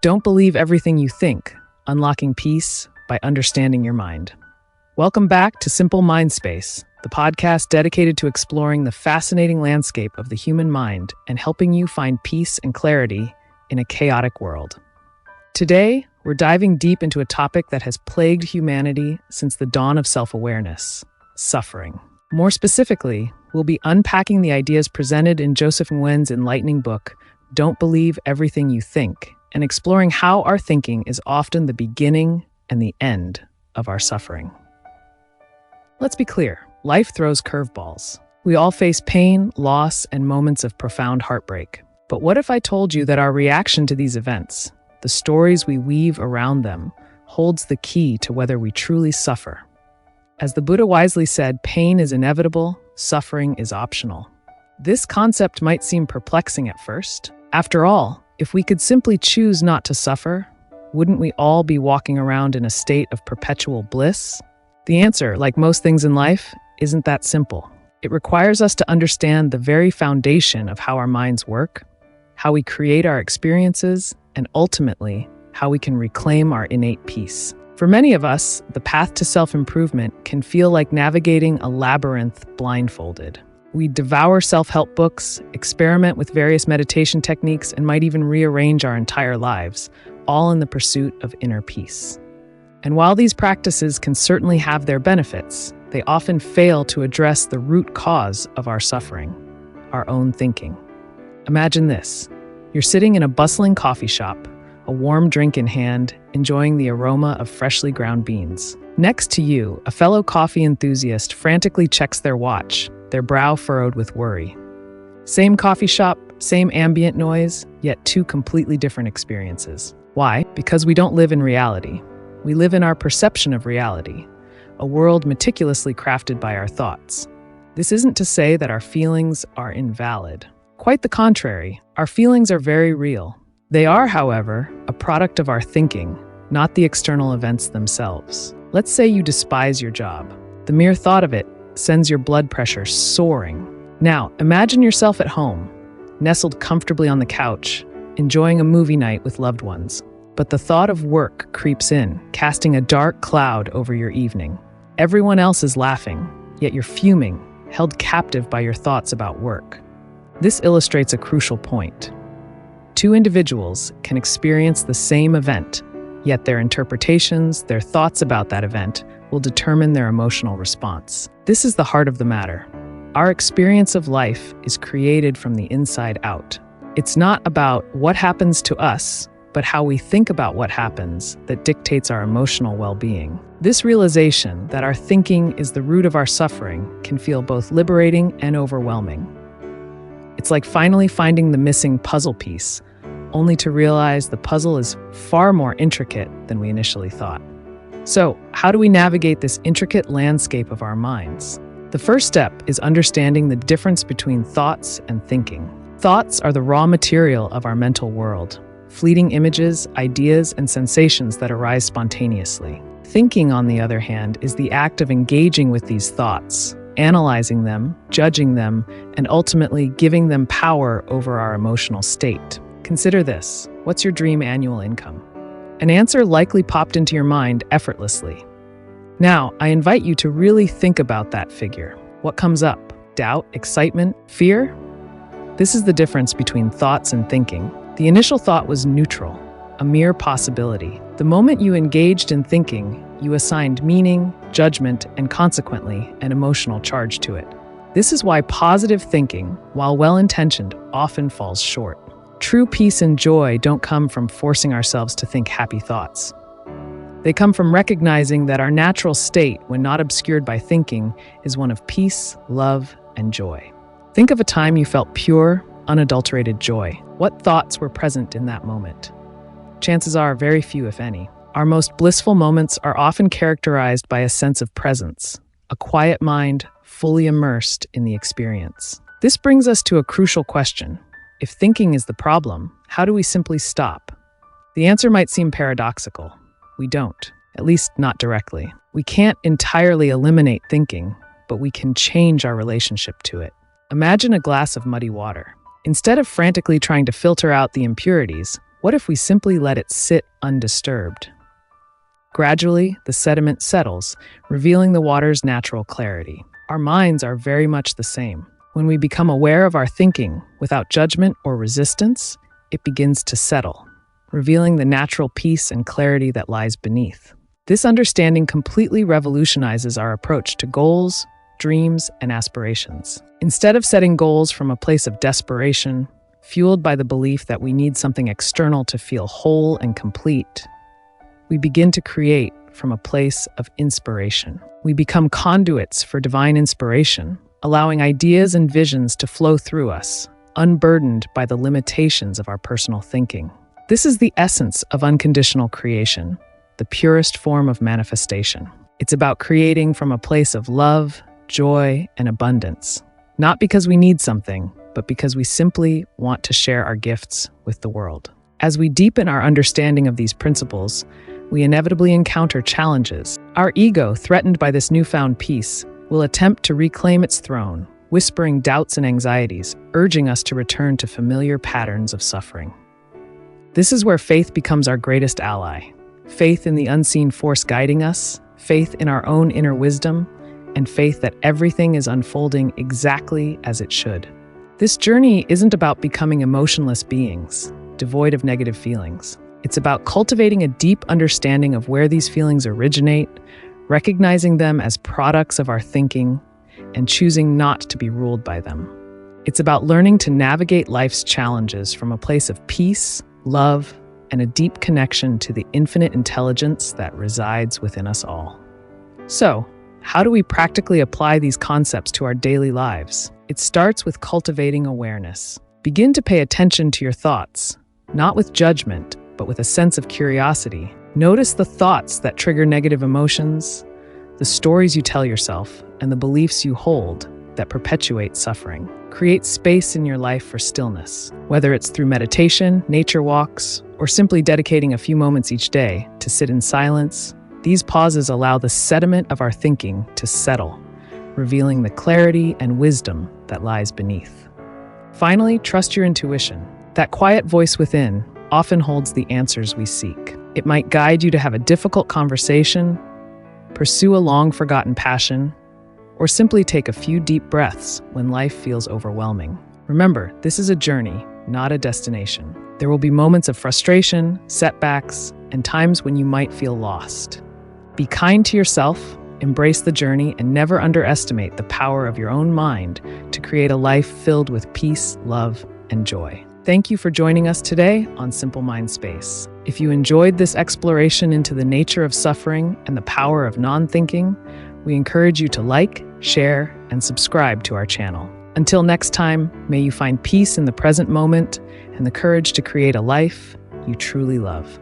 Don't believe everything you think, unlocking peace by understanding your mind. Welcome back to Simple Mind Space, the podcast dedicated to exploring the fascinating landscape of the human mind and helping you find peace and clarity in a chaotic world. Today, we're diving deep into a topic that has plagued humanity since the dawn of self-awareness: suffering. More specifically, we'll be unpacking the ideas presented in Joseph Nguyen's enlightening book, Don't Believe Everything You Think, and exploring how our thinking is often the beginning and the end of our suffering. Let's be clear, life throws curveballs. We all face pain, loss, and moments of profound heartbreak. But what if I told you that our reaction to these events, the stories we weave around them, holds the key to whether we truly suffer? As the Buddha wisely said, pain is inevitable, suffering is optional. This concept might seem perplexing at first. After all, if we could simply choose not to suffer, wouldn't we all be walking around in a state of perpetual bliss? The answer, like most things in life, isn't that simple. It requires us to understand the very foundation of how our minds work, how we create our experiences, and ultimately, how we can reclaim our innate peace. For many of us, the path to self-improvement can feel like navigating a labyrinth blindfolded. We devour self-help books, experiment with various meditation techniques, and might even rearrange our entire lives, all in the pursuit of inner peace. And while these practices can certainly have their benefits, they often fail to address the root cause of our suffering: our own thinking. Imagine this. You're sitting in a bustling coffee shop, a warm drink in hand, enjoying the aroma of freshly ground beans. Next to you, a fellow coffee enthusiast frantically checks their watch, their brow furrowed with worry. Same coffee shop, same ambient noise, yet two completely different experiences. Why? Because we don't live in reality. We live in our perception of reality, a world meticulously crafted by our thoughts. This isn't to say that our feelings are invalid. Quite the contrary, our feelings are very real. They are, however, a product of our thinking, not the external events themselves. Let's say you despise your job. The mere thought of it sends your blood pressure soaring. Now, imagine yourself at home, nestled comfortably on the couch, enjoying a movie night with loved ones. But the thought of work creeps in, casting a dark cloud over your evening. Everyone else is laughing, yet you're fuming, held captive by your thoughts about work. This illustrates a crucial point. Two individuals can experience the same event, yet their interpretations, their thoughts about that event, will determine their emotional response. This is the heart of the matter. Our experience of life is created from the inside out. It's not about what happens to us, but how we think about what happens that dictates our emotional well-being. This realization that our thinking is the root of our suffering can feel both liberating and overwhelming. It's like finally finding the missing puzzle piece, only to realize the puzzle is far more intricate than we initially thought. So, how do we navigate this intricate landscape of our minds? The first step is understanding the difference between thoughts and thinking. Thoughts are the raw material of our mental world, fleeting images, ideas, and sensations that arise spontaneously. Thinking, on the other hand, is the act of engaging with these thoughts, analyzing them, judging them, and ultimately giving them power over our emotional state. Consider this. What's your dream annual income? An answer likely popped into your mind effortlessly. Now, I invite you to really think about that figure. What comes up? Doubt, excitement, fear? This is the difference between thoughts and thinking. The initial thought was neutral, a mere possibility. The moment you engaged in thinking, you assigned meaning, judgment, and consequently, an emotional charge to it. This is why positive thinking, while well-intentioned, often falls short. True peace and joy don't come from forcing ourselves to think happy thoughts. They come from recognizing that our natural state, when not obscured by thinking, is one of peace, love, and joy. Think of a time you felt pure, unadulterated joy. What thoughts were present in that moment? Chances are very few, if any. Our most blissful moments are often characterized by a sense of presence, a quiet mind fully immersed in the experience. This brings us to a crucial question. If thinking is the problem, how do we simply stop? The answer might seem paradoxical. We don't, at least not directly. We can't entirely eliminate thinking, but we can change our relationship to it. Imagine a glass of muddy water. Instead of frantically trying to filter out the impurities, What if we simply let it sit undisturbed? Gradually, the sediment settles, revealing the water's natural clarity. Our minds are very much the same. When we become aware of our thinking without judgment or resistance, it begins to settle, revealing the natural peace and clarity that lies beneath. This understanding completely revolutionizes our approach to goals, dreams, and aspirations. Instead of setting goals from a place of desperation, fueled by the belief that we need something external to feel whole and complete, we begin to create from a place of inspiration. We become conduits for divine inspiration, allowing ideas and visions to flow through us, unburdened by the limitations of our personal thinking. This is the essence of unconditional creation, the purest form of manifestation. It's about creating from a place of love, joy, and abundance, not because we need something, but because we simply want to share our gifts with the world. As we deepen our understanding of these principles, we inevitably encounter challenges. Our ego, threatened by this newfound peace, will attempt to reclaim its throne, whispering doubts and anxieties, urging us to return to familiar patterns of suffering. This is where faith becomes our greatest ally. Faith in the unseen force guiding us, faith in our own inner wisdom, and faith that everything is unfolding exactly as it should. This journey isn't about becoming emotionless beings, devoid of negative feelings. It's about cultivating a deep understanding of where these feelings originate, recognizing them as products of our thinking, and choosing not to be ruled by them. It's about learning to navigate life's challenges from a place of peace, love, and a deep connection to the infinite intelligence that resides within us all. So, how do we practically apply these concepts to our daily lives? It starts with cultivating awareness. Begin to pay attention to your thoughts, not with judgment, but with a sense of curiosity. Notice the thoughts that trigger negative emotions, the stories you tell yourself, and the beliefs you hold that perpetuate suffering. Create space in your life for stillness, whether it's through meditation, nature walks, or simply dedicating a few moments each day to sit in silence. These pauses allow the sediment of our thinking to settle, revealing the clarity and wisdom that lies beneath. Finally, trust your intuition. That quiet voice within often holds the answers we seek. It might guide you to have a difficult conversation, pursue a long-forgotten passion, or simply take a few deep breaths when life feels overwhelming. Remember, this is a journey, not a destination. There will be moments of frustration, setbacks, and times when you might feel lost. Be kind to yourself, embrace the journey, and never underestimate the power of your own mind to create a life filled with peace, love, and joy. Thank you for joining us today on Simple Mind Space. If you enjoyed this exploration into the nature of suffering and the power of non-thinking, we encourage you to like, share, and subscribe to our channel. Until next time, may you find peace in the present moment and the courage to create a life you truly love.